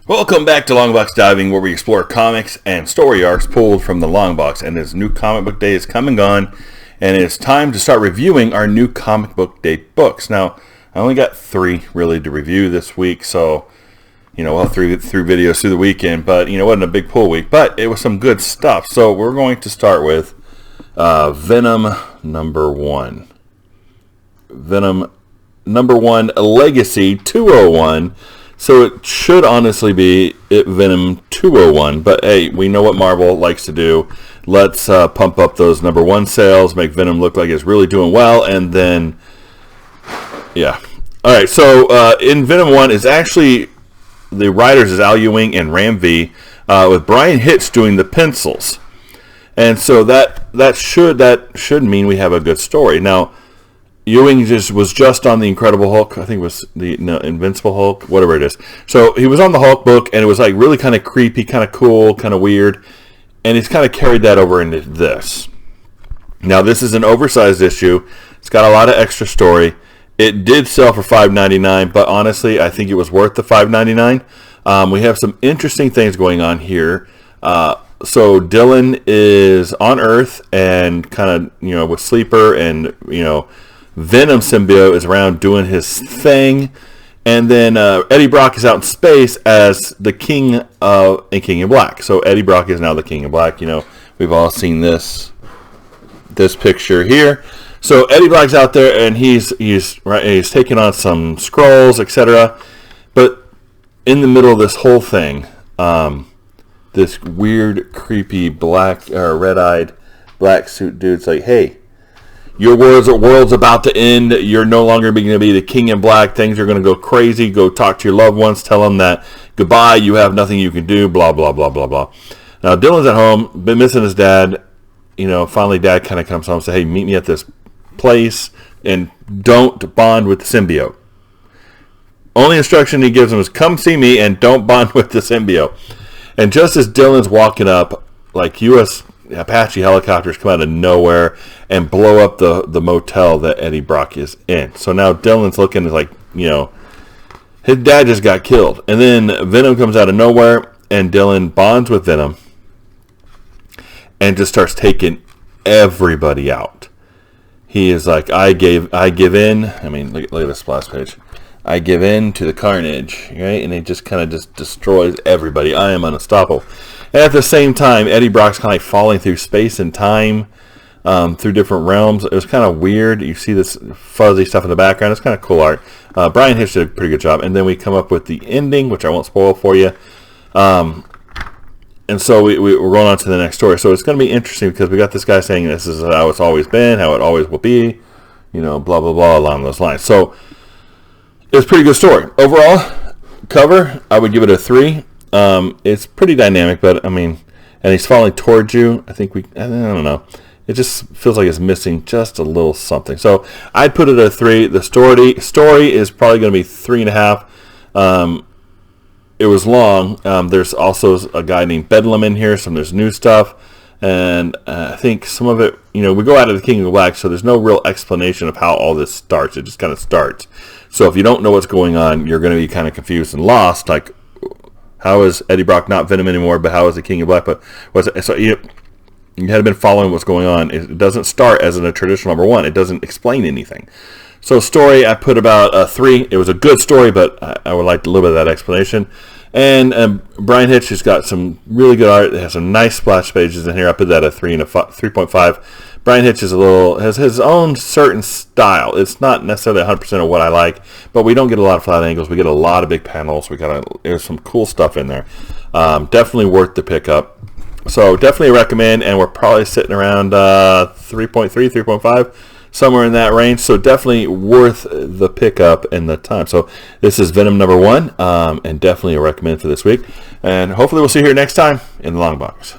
Welcome back to Longbox Diving, where we explore comics and story arcs pulled from the Longbox. And this new comic book day is come and gone, and it's time to start reviewing our new comic book day books. Now, I only got 3 really to review this week, so we'll have 3 videos through the weekend. But it wasn't a big pull week, but it was some good stuff. So we're going to start with Venom number 1. Venom number 1, Legacy 201. So it should honestly be Venom 201, but hey, we know what Marvel likes to do. Let's pump up those number 1 sales, make Venom look like it's really doing well, and then, yeah. All right, so in Venom 1 is actually, the writers is Al Ewing and Ram V, with Brian Hitch doing the pencils. And so that should mean we have a good story. Now, Ewing was just on the Incredible Hulk. I think it was the Invincible Hulk, whatever it is. So he was on the Hulk book, and it was like really kind of creepy, kind of cool, kind of weird. And he's kind of carried that over into this. Now, this is an oversized issue. It's got a lot of extra story. It did sell for $5.99, but honestly, I think it was worth the $5.99. We have some interesting things going on here. So Dylan is on Earth and kind of, with Sleeper and, Venom symbiote is around doing his thing, and then Eddie Brock is out in space as the King in Black. So Eddie Brock is now the King in Black. We've all seen this picture here. So Eddie Brock's out there, and he's taking on some scrolls, etc. But in the middle of this whole thing, this weird, creepy black or red-eyed black suit dude's like, "Hey, your world's about to end. You're no longer going to be the King in Black. Things are going to go crazy. Go talk to your loved ones. Tell them that goodbye. You have nothing you can do. Blah, blah, blah, blah, blah." Now, Dylan's at home. Been missing his dad. Finally, Dad kind of comes home and says, "Hey, meet me at this place and don't bond with the symbiote." Only instruction he gives him is come see me and don't bond with the symbiote. And just as Dylan's walking up, like U.S. Apache helicopters come out of nowhere and blow up the motel that Eddie Brock is in. So now Dylan's looking like, his dad just got killed. And then Venom comes out of nowhere, and Dylan bonds with Venom and just starts taking everybody out. He is like, I give in. I mean, look at this splash page. I give in to the carnage, right? And he just kind of just destroys everybody. I am unstoppable. And at the same time, Eddie Brock's kind of like falling through space and time, through different realms. It was kind of weird. You see this fuzzy stuff in the background. It's kind of cool art. Brian Hitch did a pretty good job. And then we come up with the ending, which I won't spoil for you. And so we're going on to the next story. So it's going to be interesting because we got this guy saying this is how it's always been, how it always will be, blah, blah, blah, along those lines. So it was a pretty good story. Overall, cover, I would give it a 3. It's pretty dynamic, but, and he's falling towards you. I don't know. It just feels like it's missing just a little something. So I'd put it at a 3. The story is probably going to be 3.5. It was long. There's also a guy named Bedlam in here, so there's new stuff. And I think some of it, we go out of the King of Black, so there's no real explanation of how all this starts. It just kind of starts. So if you don't know what's going on, you're going to be kind of confused and lost. Like, how is Eddie Brock not Venom anymore, but how is the King of Black? But so you had been following what's going on. It doesn't start as a traditional number 1. It doesn't explain anything. So story, I put about a 3. It was a good story, but I would like a little bit of that explanation. And Brian Hitch has got some really good art. It has some nice splash pages in here. I put that at 3.5. Brian Hitch has his own certain style. It's not necessarily 100% of what I like, but we don't get a lot of flat angles. We get a lot of big panels. There's some cool stuff in there. Definitely worth the pickup. So definitely recommend, and we're probably sitting around 3.3, 3.5, somewhere in that range. So definitely worth the pickup and the time. So this is Venom number 1, and definitely a recommend for this week. And hopefully we'll see you here next time in the Long Box.